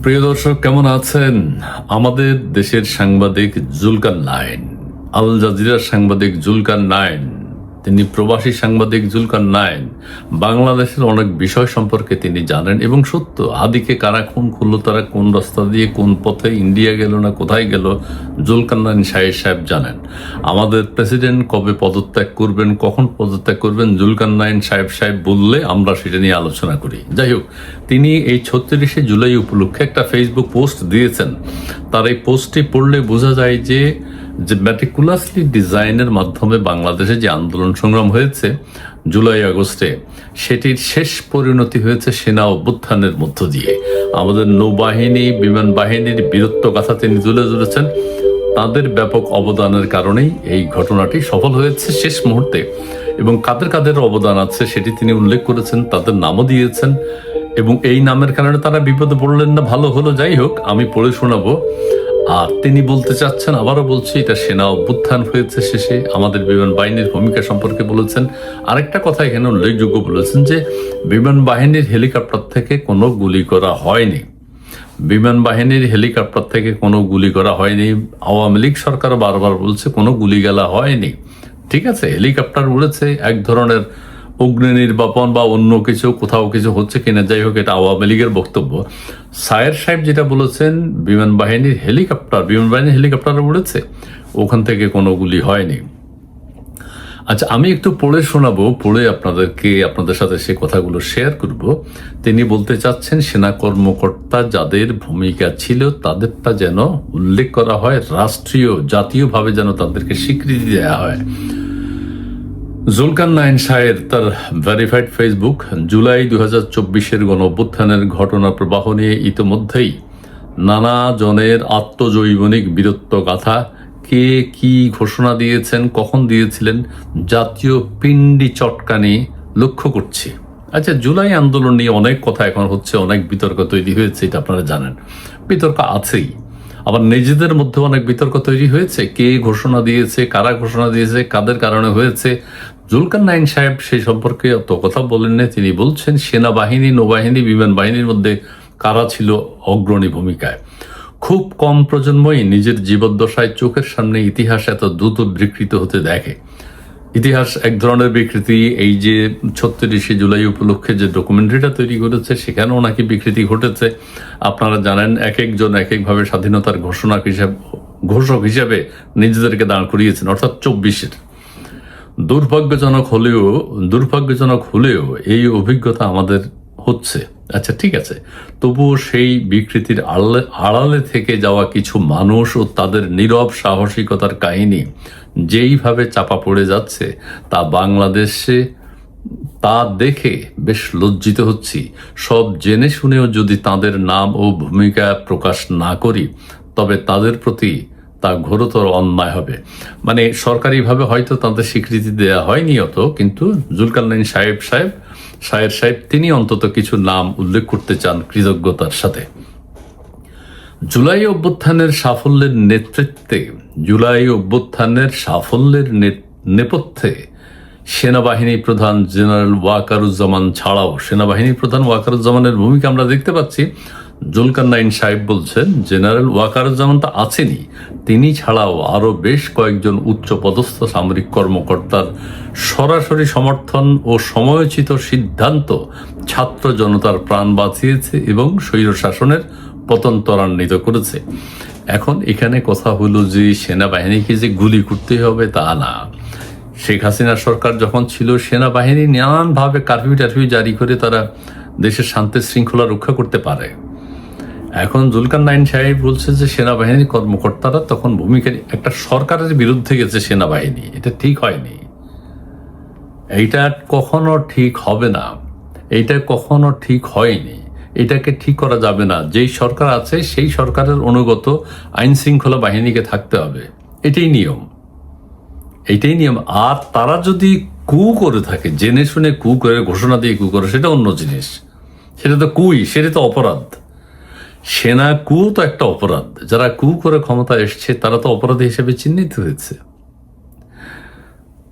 প্রিয় দর্শক, কেমন আছেন? আমাদের দেশের সাংবাদিক জুলকারনাইন, আল জাজিরার সাংবাদিক জুলকারনাইন, তিনি প্রবাসী সাংবাদিক জুলকারনাইন, বাংলাদেশের অনেক বিষয় সম্পর্কে তিনি জানেন এবং সত্য আদিকে কারা খুন করলো, তারা কোন রাস্তা দিয়ে কোন পথে ইন্ডিয়া গেল না কোথায় গেল, জুলকারনাইন সাহেব জানেন। আমাদের প্রেসিডেন্ট কবে পদত্যাগ করবেন, কখন পদত্যাগ করবেন, জুলকারনাইন সাহেব বললে আমরা সেটা নিয়ে আলোচনা করি। যাই হোক, তিনি এই 36শে জুলাই উপলক্ষে একটা ফেসবুক পোস্ট দিয়েছেন। তার এই পোস্টটি পড়লে বোঝা যায় যে ম্যাটিকুলাসলি ডিজাইনের মাধ্যমে বাংলাদেশে যে আন্দোলন সংগ্রাম হয়েছে জুলাই আগস্টে, সেটির শেষ পরিণতি হয়েছে সেনা অভ্যুত্থানের মধ্য দিয়ে। আমাদের নৌবাহিনী, বিমান বাহিনীর বীরত্ব গাথা তিনি তুলে ধরেছেন। তাদের ব্যাপক অবদানের কারণেই এই ঘটনাটি সফল হয়েছে শেষ মুহূর্তে, এবং কাদের কাদের অবদান আছে সেটি তিনি উল্লেখ করেছেন, তাদের নামও দিয়েছেন, এবং এই নামের কারণে তারা বিপদে পড়লেন না, ভালো হলো। যাই হোক, আমি পড়ে শোনাবো। আর তিনি বলতে চাচ্ছেন, আবারও বলছি, এটা সেনা অভ্যুত্থান হয়েছে শেষে, আমাদের বিমান বাহিনীর ভূমিকা সম্পর্কে বলেছেন। আরেকটা কথা এখানে উল্লেখযোগ্য বলেছেন যে বিমান বাহিনীর হেলিকপ্টার থেকে কোনো গুলি করা হয়নি। বিমান বাহিনীর হেলিকপ্টার থেকে কোনো গুলি করা হয়নি। আওয়ামী লীগ সরকার বারবার বলছে কোনো গুলিগালা হয়নি। ঠিক আছে, হেলিকপ্টার উড়েছে, এক ধরনের অগ্নি নির্বাপন বা অন্য কিছু কোথাও কিছু হচ্ছে কিনা, যাই হোক, এটা আওয়ামী লীগের বক্তব্য। সাহেব যেটা বলেছেন, বিমান বাহিনীর হেলিকপ্টার উড়েছে, ওখান থেকে কোনো গুলি হয়নি। আচ্ছা, আমি একটু পড়ে শোনাবো, পড়ে আপনাদের সাথে সে কথাগুলো শেয়ার করব। তিনি বলতে চাচ্ছেন, সেনা কর্মকর্তা যাদের ভূমিকা ছিল তাদেরটা যেন উল্লেখ করা হয়, জাতীয়ভাবে যেন তাদেরকে স্বীকৃতি দেওয়া হয়। জুলকারনাইন সাহেব তার ভেরিফাইড ফেসবুক জুলাই 2024-এর গণঅভ্যুত্থানের ঘটনা প্রবাহ নিয়ে ইতোমধ্যেই নানা জনের আত্মজৈবনিক বীরত্ব গাথা, কে কি ঘোষণা দিয়েছেন, কখন দিয়েছিলেন, জাতীয় পিণ্ডি চটকানি লক্ষ্য করছি। আচ্ছা, জুলাই আন্দোলন নিয়ে অনেক কথা এখন হচ্ছে, অনেক বিতর্ক তৈরি হয়েছে, এটা আপনারা জানেন। বিতর্ক আছেই, আবার নিজেদের মধ্যে অনেক বিতর্ক তৈরি হয়েছে। কে ঘোষণা দিয়েছে, কারা ঘোষণা দিয়েছে, কাদের কারণে হয়েছে। জুলকারনাইন সাহেব সেই সম্পর্কে অত কথা বলেন না। তিনি বলছেন সেনাবাহিনী, নৌবাহিনী, বিমান বাহিনীর মধ্যে কারা ছিল অগ্রণী ভূমিকায়। খুব কম প্রজন্মই নিজের জীবদ্দশায় চোখের সামনে ইতিহাস এত দ্রুত বিকৃত হতে দেখে। ইতিহাস এক ধরনের বিকৃতি। এই যে 36শে জুলাই উপলক্ষে যে ডকুমেন্টারিটা তৈরি করেছে, সেখানেও নাকি বিকৃতি ঘটেছে। আপনারা জানেন, এক একজন এক একভাবে স্বাধীনতার ঘোষক হিসাবে নিজেদেরকে দাঁড় করিয়েছেন, অর্থাৎ 24-এর। দুর্ভাগ্যজনক হলেও এই অভিজ্ঞতা আমাদের হচ্ছে। আচ্ছা, ঠিক আছে, তবুও সেই বিকৃতির আড়ালে থেকে যাওয়া কিছু মানুষ ও তাদের নীরব সাহসিকতার কাহিনী যেইভাবে চাপা পড়ে যাচ্ছে, তা বাংলাদেশে তা দেখে বেশ লজ্জিত হচ্ছি। সব জেনে শুনেও যদি তাদের নাম ও ভূমিকা প্রকাশ না করি, তবে তাদের প্রতি তা ঘোরতর অন্যায় হবে। মানে সরকারিভাবে হয়তো তাদের স্বীকৃতি দেওয়া হয়নি অত, কিন্তু জুলকারনাইন সাহেব তিনি অন্তত কিছু নাম উল্লেখ করতে চান কৃতজ্ঞতার সাথে। জুলাই অভ্যুত্থানের সাফল্যের নেপথ্যে সেনাবাহিনী প্রধান জেনারেল ওয়াকারুজ্জামান ছাড়াও, সেনাবাহিনী প্রধান ওয়াকারুজ্জামানের ভূমিকা আমরা দেখতে পাচ্ছি। জুলকারনাইন সাহেব বলছেন, জেনারেল ওয়াকারুজ্জামান তো আছেনই, তিনি ছাড়াও আরো বেশ কয়েকজন উচ্চ পদস্থ সামরিক কর্মকর্তার সরাসরি সমর্থন ও সময়োচিত সিদ্ধান্ত ছাত্র জনতার প্রাণ বাঁচিয়েছে এবং স্বৈর শাসনের পতন ত্বরান্বিত করেছে। এখন এখানে কথা হলো যে সেনাবাহিনীকে যে গুলি করতে হবে তা না। শেখ হাসিনা সরকার যখন ছিল, সেনাবাহিনী নানানভাবে কারফিউ জারি করে তারা দেশের শান্তি শৃঙ্খলা রক্ষা করতে পারে। এখন জুলকারনাইন সাহেব বলছে যে সেনাবাহিনীর কর্মকর্তারা তখন ভূমিকা একটা সরকারের বিরুদ্ধে গেছে সেনাবাহিনী, এটা ঠিক হয়নি। এইটা কখনো ঠিক হবে না, এইটা কখনো ঠিক হয়নি, এটাকে ঠিক করা যাবে না। যেই সরকার আছে সেই সরকারের অনুগত আইন শৃঙ্খলা বাহিনীকে থাকতে হবে, এটাই নিয়ম। আর তারা যদি কু করে থাকে, জেনে শুনে কু করে, ঘোষণা দিয়ে কু করে, সেটা অন্য জিনিস। সেটা তো অপরাধ। সেনা কু তো একটা অপরাধ। যারা কু করে ক্ষমতা এসছে তারা তো অপরাধী হিসেবে চিহ্নিত হয়েছে।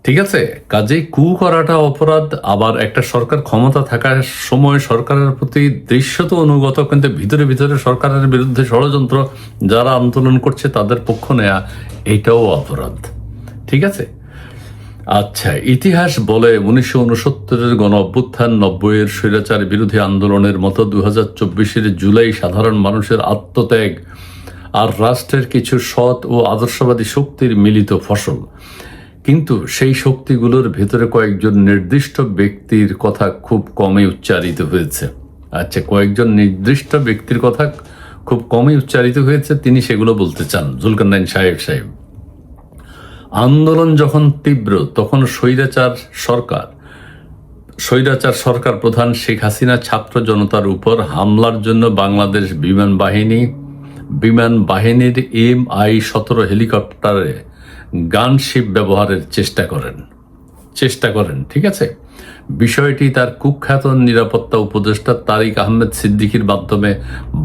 ঠিক আছে, কাজেই কু করাটা অপরাধ। আবার একটা সরকার ক্ষমতা থাকার সময় সরকারের প্রতি দৃশ্যত অনুগত, কিন্তু ভিতরে ভিতরে সরকারের বিরুদ্ধে ষড়যন্ত্র, যারা আন্দোলন করছে তাদের পক্ষ নেয়া, এটাও অপরাধ। ঠিক আছে। আচ্ছা, ইতিহাস বলে 1969-এর গণ অভ্যুত্থান, 90-এর স্বৈরাচার বিরোধী আন্দোলনের মতো 2024-এর জুলাই সাধারণ মানুষের আত্মত্যাগ আর রাষ্ট্রের কিছু সৎ ও আদর্শবাদী শক্তির মিলিত ফসল। কিন্তু সেই শক্তিগুলোর ভেতরে কয়েকজন নির্দিষ্ট ব্যক্তির কথা খুব কমই উচ্চারিত হয়েছে। আচ্ছা, কয়েকজন নির্দিষ্ট ব্যক্তির কথা খুব কমই উচ্চারিত হয়েছে, তিনি সেগুলো বলতে চান। জুলকারনাইন সাহেব আন্দোলন যখন তীব্র, তখন স্বৈরাচার সরকার প্রধান শেখ হাসিনা ছাত্র জনতার উপর হামলার জন্য বাংলাদেশ বিমান বাহিনীর MI-17 হেলিকপ্টারে গানশিপ ব্যবহারের চেষ্টা করেন। ঠিক আছে। বিষয়টি তার কুখ্যাত নিরাপত্তা উপদেষ্টা তারিক আহমেদ সিদ্দিকীর মাধ্যমে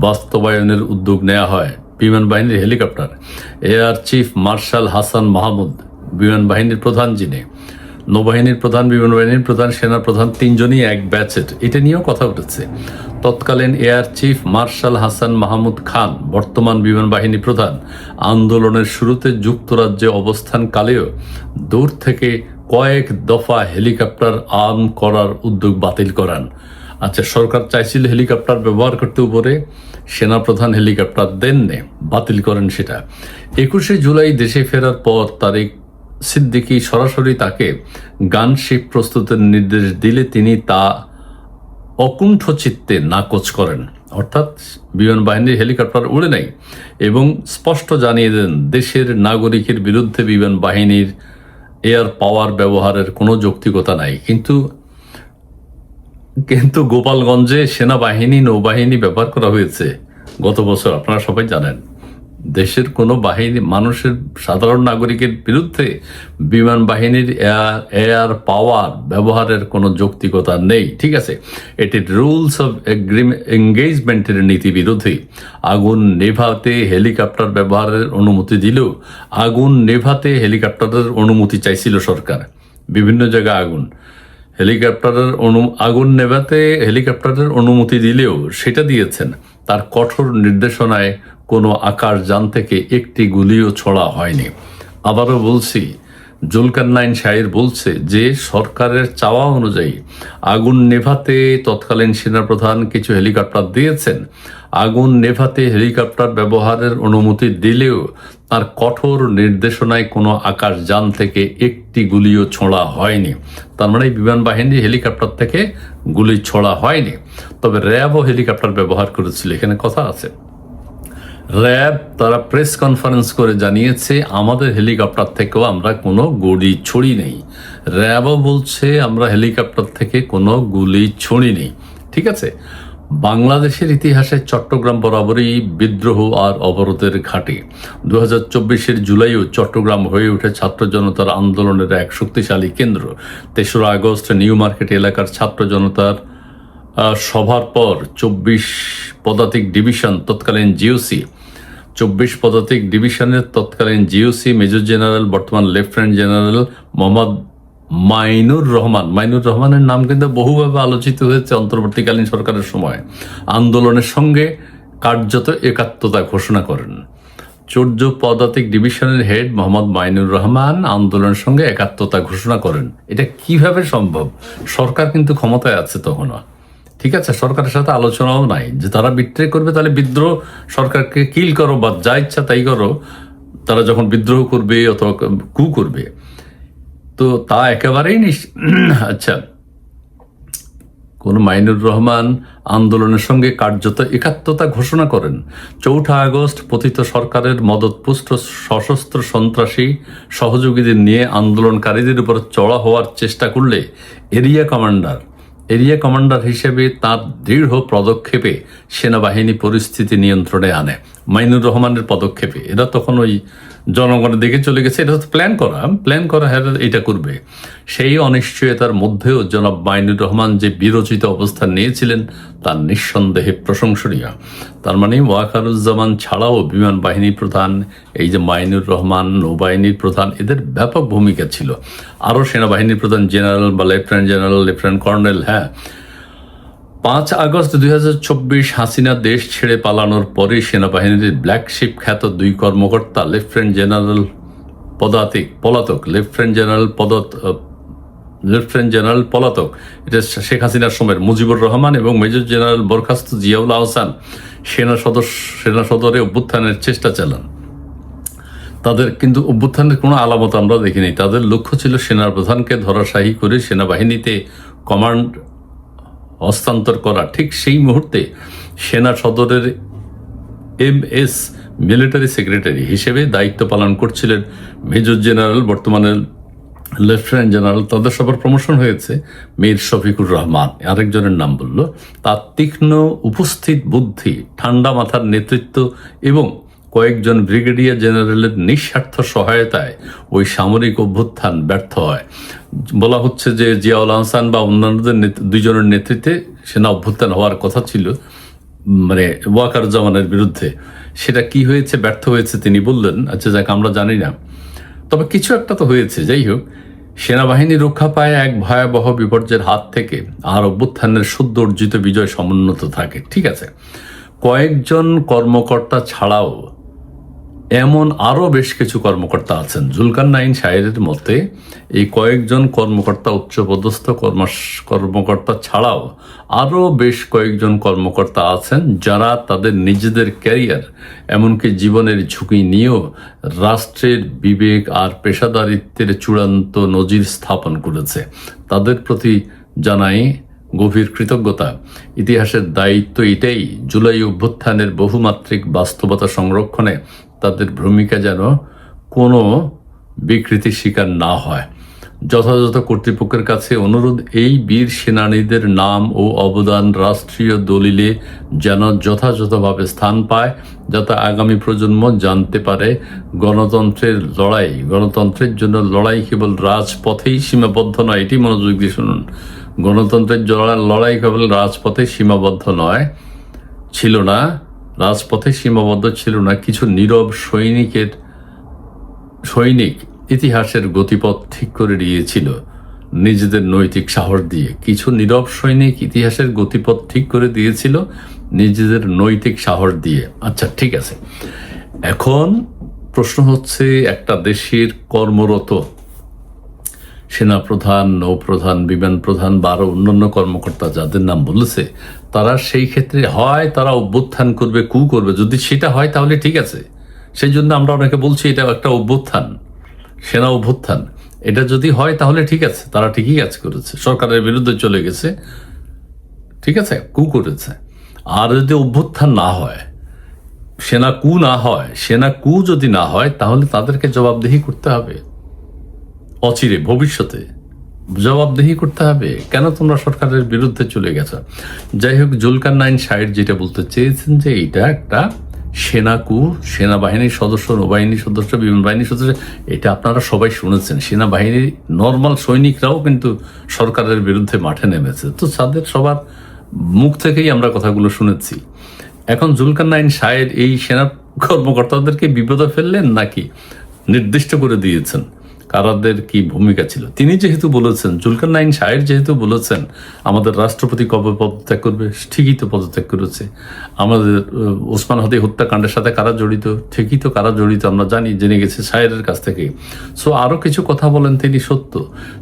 বাস্তবায়নের উদ্যোগ নেওয়া হয়। বিমান বাহিনীর helicopter, air chief marshal Hasan Mahmud বিমান বাহিনীর প্রধান, যিনি নৌবাহিনীর প্রধান, বিমান বাহিনীর প্রধান, সেনা প্রধান, তিনজনই এক ব্যাচের, এটা নিয়েও কথা উঠেছে। তৎকালীন air chief marshal Hasan Mahmud Khan, বর্তমান বিমান বাহিনী প্রধান, আন্দোলনের শুরুতে যুক্তরাজ্যে অবস্থানকালেও দূর থেকে কয়েক দফা হেলিকপ্টার আর্ম করার উদ্যোগ বাতিল করান। আচ্ছা, সরকার চাইছিল হেলিকপ্টার ব্যবহার করতে, উপরে সেনাপ্রধান হেলিকপ্টার দেননি, বাতিল করেন সেটা। 21শে জুলাই দেশে ফেরার পর তারিক সিদ্দিকী সরাসরি তাকে গানশিপ প্রস্তুতের নির্দেশ দিলে তিনি তা অকুণ্ঠ চিত্তে নাকচ করেন, অর্থাৎ বিমান বাহিনীর হেলিকপ্টার উড়ে নাই, এবং স্পষ্ট জানিয়ে দেন দেশের নাগরিকের বিরুদ্ধে বিমান বাহিনীর এয়ার পাওয়ার ব্যবহারের কোনো যৌক্তিকতা নাই। কিন্তু গোপালগঞ্জে সেনাবাহিনী, নৌবাহিনী ব্যবহার করা হয়েছে গত বছর, আপনারা সবাই জানেন। দেশের কোনো বাহিনী, মানুষের সাধারণ নাগরিকের বিরুদ্ধে বিমান বাহিনীর এয়ার পাওয়ার ব্যবহারের কোনো যৌক্তিকতা নেই। ঠিক আছে, এটি রুলস অফ এঙ্গেজমেন্টের নীতি বিরোধী। আগুন নেভাতে হেলিকপ্টার ব্যবহারের অনুমতি দিলেও হেলিকপ্টারের অনুমতি চাইছিল সরকার। বিভিন্ন জায়গায় আগুন নেভাতে হেলিকপ্টারের অনুমতি দিলেও সেটা দিয়েছেন। তার কঠোর নির্দেশনায় কোনো আকাশযান থেকে একটি গুলিও ছোড়া হয়নি। আবারও বলছি, জুলকারনাইন সাহেব বলছে যে সরকারের চাওয়া অনুযায়ী আগুন নেভাতে তৎকালীন সেনাপ্রধান কিছু হেলিকপ্টার দিয়েছেন। আগুন নেভাতে হেলিকপ্টার ব্যবহারের অনুমতি দিলেও তার কঠোর নির্দেশনায় কোনো আকাশযান থেকে একটি গুলিও ছোড়া হয়নি। তার মানে বিমান বাহিনীর হেলিকপ্টার থেকে গুলি ছোড়া হয়নি। তবে র্যাবও হেলিকপ্টার ব্যবহার করেছিল, এখানে কথা আছে। র্যাব তারা প্রেস কনফারেন্স করে জানিয়েছে, আমাদের হেলিকপ্টার থেকেও আমরা কোনো গুলি ছড়ি নেই। র্যাবও বলছে আমরা হেলিকপ্টার থেকে কোনো গুলি ছড়ি নেই। ঠিক আছে। বাংলাদেশের ইতিহাসে চট্টগ্রাম বরাবরই বিদ্রোহ আর অবরোধের ঘাঁটি। 2024-এর জুলাইও চট্টগ্রাম হয়ে ওঠে ছাত্র জনতার আন্দোলনের এক শক্তিশালী কেন্দ্র। 3রা আগস্ট নিউ মার্কেট এলাকার ছাত্র জনতার সভার পর 24 পদাতিক ডিভিশন তৎকালীন জিওসি 24 পদাতিক ডিভিশনের তৎকালীন জিওসি মেজর জেনারেল, বর্তমান লেফটেন্যান্ট জেনারেল মোহাম্মদ মাইনুর রহমানের নাম কিন্তু বহুভাবে আলোচিত হয়েছে অন্তর্বর্তীকালীন সরকারের সময়, আন্দোলনের সঙ্গে কার্যত একাত্মতা ঘোষণা করেন। 14 পদাতিক ডিভিশনের হেড মোহাম্মদ মাইনুর রহমান আন্দোলনের সঙ্গে একাত্মতা ঘোষণা করেন। এটা কিভাবে সম্ভব? সরকার কিন্তু ক্ষমতায় আছে তখনও। ঠিক আছে, সরকারের সাথে আলোচনাও নাই যে তারা বিদ্রোহ করবে, তাহলে বিদ্রোহ সরকারকে কিল করো বা যা ইচ্ছা তাই করো, তারা যখন বিদ্রোহ করবে অথবা কু করবে, তো তা একেবারেই আচ্ছা, কোন মাইনুর রহমান আন্দোলনের সঙ্গে কার্যত একাত্মতা ঘোষণা করেন। 4 আগস্ট পতিত সরকারের মদতপুষ্ট সশস্ত্র সন্ত্রাসী সহযোগীদের নিয়ে আন্দোলনকারীদের উপর চড়া হওয়ার চেষ্টা করলে এরিয়া কমান্ডার হিসেবে তার দৃঢ় পদক্ষেপে সেনাবাহিনী পরিস্থিতি নিয়ন্ত্রণে আনে। মাইনুর রহমানের পদক্ষেপে, এরা তখন ওই জনগণের দিকে চলে গেছে। এটা তো প্ল্যান করা হ্যাঁ এটা করবে। সেই অনিশ্চয়তার মধ্যেও জনাব মাইনুর রহমান যে বিরচিত অবস্থান নিয়েছিলেন তা নিঃসন্দেহে প্রশংসনীয়। তার মানে ওয়াকারুজ্জামান ছাড়াও বিমান বাহিনী প্রধান, এই যে মাইনুর রহমান, নৌবাহিনীর প্রধান, এদের ব্যাপক ভূমিকা ছিল। আরও সেনাবাহিনীর প্রধান জেনারেল বা লেফটেন্যান্ট জেনারেল, লেফটেন্যান্ট কর্নেল, হ্যাঁ। 5 আগস্ট 2024 হাসিনা দেশ ছেড়ে পালানোর পরে সেনাবাহিনীর ব্ল্যাকশিপ খ্যাত 2 কর্মকর্তা লেফটেন্যান্ট জেনারেল পলাতক, লেফটেন্যান্ট জেনারেল পলাতক, এটা শেখ হাসিনার সময়ের মুজিবুর রহমান, এবং মেজর জেনারেল বরখাস্ত জিয়াউল আহসান সেনা সদরে অভ্যুত্থানের চেষ্টা চালান। তাদের কিন্তু অভ্যুত্থানের কোনো আলামত আমরা দেখিনি। তাদের লক্ষ্য ছিল সেনার প্রধানকে ধরাশায়ী করে সেনাবাহিনীতে কমান্ড হস্তান্তর করা। ঠিক সেই মুহূর্তে সেনা সদরের MS মিলিটারি সেক্রেটারি হিসেবে দায়িত্ব পালন করছিলেন মেজর জেনারেল, বর্তমানে লেফটেন্যান্ট জেনারেল। তাদের সবার প্রমোশন হয়েছে। মীর শফিকুর রহমান আরেকজনের নাম বলল। তার তীক্ষ্ণ উপস্থিত বুদ্ধি, ঠান্ডা মাথার নেতৃত্ব এবং কয়েকজন ব্রিগেডিয়ার জেনারেলের নিঃস্বার্থ সহায়তায় ওই সামরিক অভ্যুত্থান ব্যর্থ হয়। বলা হচ্ছে যে জিয়াউল আহসান বা অন্যান্যদের দুইজনের নেতৃত্বে সেনা অভ্যুত্থান হওয়ার কথা ছিল, মানে ওয়াকারুজ্জামানের বিরুদ্ধে। সেটা কি হয়েছে, ব্যর্থ হয়েছে তিনি বললেন। আচ্ছা যাক, আমরা জানি না, তবে কিছু একটা তো হয়েছে। যাই হোক, সেনাবাহিনী রক্ষা পায় এক ভয়াবহ বিপর্যয়ের হাত থেকে, আর অভ্যুত্থানের সদ্য অর্জিত বিজয় সমুন্নত থাকে। ঠিক আছে, কয়েকজন কর্মকর্তা ছাড়াও এমন আরও বেশ কিছু কর্মকর্তা আছেন। জুলকারনাইন সাহেবের মতে এই কয়েকজন কর্মকর্তা, উচ্চপদস্থ কর্মকর্তা ছাড়াও আরও বেশ কয়েকজন কর্মকর্তা আছেন যারা তাদের নিজেদের ক্যারিয়ার, এমনকি জীবনের ঝুঁকি নিয়েও রাষ্ট্রের বিবেক আর পেশাদারিত্বের চূড়ান্ত নজির স্থাপন করেছে। তাদের প্রতি জানাই গভীর কৃতজ্ঞতা। ইতিহাসের দায়িত্ব এটাই, জুলাই অভ্যুত্থানের বহুমাত্রিক বাস্তবতা সংরক্ষণে তাদের ভূমিকা যেন কোনো বিকৃতির শিকার না হয়। যথাযথ কর্তৃপক্ষের কাছে অনুরোধ, এই বীর সেনানীদের নাম ও অবদান রাষ্ট্রীয় দলিলে যেন যথাযথভাবে স্থান পায়, যাতে আগামী প্রজন্ম জানতে পারে গণতন্ত্রের জন্য লড়াই কেবল রাজপথেই সীমাবদ্ধ নয়। এটি মনোযোগ দিয়ে শুনুন। গণতন্ত্রের লড়াই কেবল রাজপথে সীমাবদ্ধ ছিল না। কিছু নীরব সৈনিক ইতিহাসের গতিপথ ঠিক করে দিয়েছিল নিজেদের নৈতিক সাহস দিয়ে। আচ্ছা ঠিক আছে, এখন প্রশ্ন হচ্ছে, একটা দেশের কর্মরত সেনাপ্রধান, নৌপ্রধান, বিমান প্রধান বা আরো অন্যান্য কর্মকর্তা যাদের নাম বলেছে, তারা সেই ক্ষেত্রে হয় তারা অভ্যুত্থান করবে, কু করবে। যদি সেটা হয় তাহলে ঠিক আছে। সেই জন্য আমরা অনেকে বলছি এটা একটা অভ্যুত্থান, সেনা অভ্যুত্থান। এটা যদি হয় তাহলে ঠিক আছে, তারা ঠিকই কাজ করেছে, সরকারের বিরুদ্ধে চলে গেছে, ঠিক আছে, কু করেছে। আর যদি অভ্যুত্থান না হয়, সেনা কু যদি না হয়, তাহলে তাদেরকে জবাবদিহি করতে হবে। অচিরে ভবিষ্যতে জবাবদিহি করতে হবে, কেন তোমরা সরকারের বিরুদ্ধে চলে গেছ। যাই হোক, জুলকারনাইন সাহেব যেটা বলতে চেয়েছেন যে এটা একটা সেনাবাহিনীর সদস্য, নৌবাহিনীর সদস্য, বিমান বাহিনীর সদস্য, এটা আপনারা সবাই শুনেছেন। সেনাবাহিনীর নর্মাল সৈনিকরাও কিন্তু সরকারের বিরুদ্ধে মাঠে নেমেছে। তো তাদের সবার মুখ থেকেই আমরা কথাগুলো শুনেছি। এখন জুলকারনাইন সাহেব এই সেনা কর্মকর্তাদেরকে বিপদে ফেললেন নাকি নির্দিষ্ট করে দিয়েছেন কারাদের কি ভূমিকা ছিল? তিনি যেহেতু বলেছেন, জুলকারনাইন সাহেব যেহেতু বলেছেন আমাদের রাষ্ট্রপতি কবে পদত্যাগ করবে, ঠিকই তো পদত্যাগ করেছে। আমাদের ওসমান হাদি হত্যাকাণ্ডের সাথে কারা জড়িত, ঠিকই তো কারা জড়িত আমরা জেনে গেছি সাহেবের কাছ থেকে। সো আরো কিছু কথা বলেন তিনি, সত্য।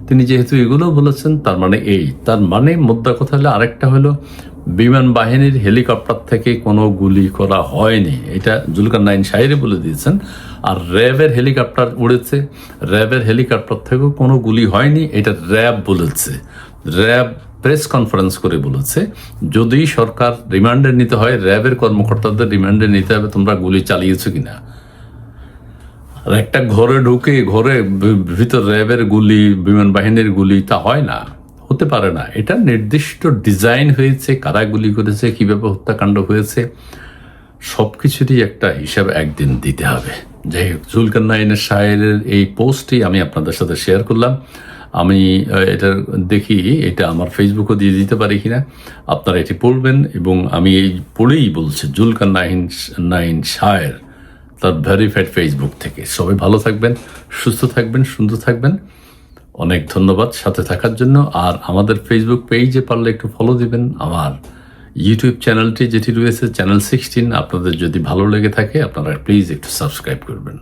তিনি যেহেতু এগুলো বলেছেন, তার মানে মোদ্দা কথা হলো, আরেকটা হলো বিমান বাহিনীর হেলিকপ্টার থেকে কোনো গুলি করা হয়নি, এটা জুলকারনাইন সাহেব বলে দিয়েছেন। আর র্যাবের হেলিকপ্টার উড়েছে, র্যাবের হেলিকপ্টার থেকেও কোনো গুলি হয়নি, এটা র্যাব বলেছে। র্যাব প্রেস কনফারেন্স করে বলেছে, যদি সরকার রিমান্ডে নিতে হয়, র্যাবের কর্মকর্তাদের রিমান্ডে নিতে হবে তোমরা গুলি চালিয়েছো কিনা। আর একটা ঘরে ঢুকে ঘরে ভিতর র্যাবের গুলি, বিমান বাহিনীর গুলি, তা হয় না, হতে পারে না। এটা নির্দিষ্ট ডিজাইন হয়েছে, কারা গুলি করেছে, কিভাবে হত্যাকাণ্ড হয়েছে, সবকিছুরই একটা হিসাব একদিন দিতে হবে। যাই হোক, জুলকার নাইনের শায়েরের এই পোস্টটি আমি আপনাদের সাথে শেয়ার করলাম। আমি এটা দেখি এটা আমার ফেসবুকও দিয়ে দিতে পারি কিনা, আপনারা এটি পড়বেন। এবং আমি এই পড়েই বলছি, জুলকার নাইন শায়ের, তার ভেরিফাইড ফেসবুক থেকে। সবাই ভালো থাকবেন, সুস্থ থাকবেন, সুন্দর থাকবেন। অনেক ধন্যবাদ সাথে থাকার জন্য। আর আমাদের ফেসবুক পেজে পারলে একটু ফলো দিবেন। আমার ইউটিউব চ্যানেলটি যেটি রয়েছে, চ্যানেল 16, আপনাদের যদি ভালো লেগে থাকে আপনারা প্লিজ একটু সাবস্ক্রাইব করবেন।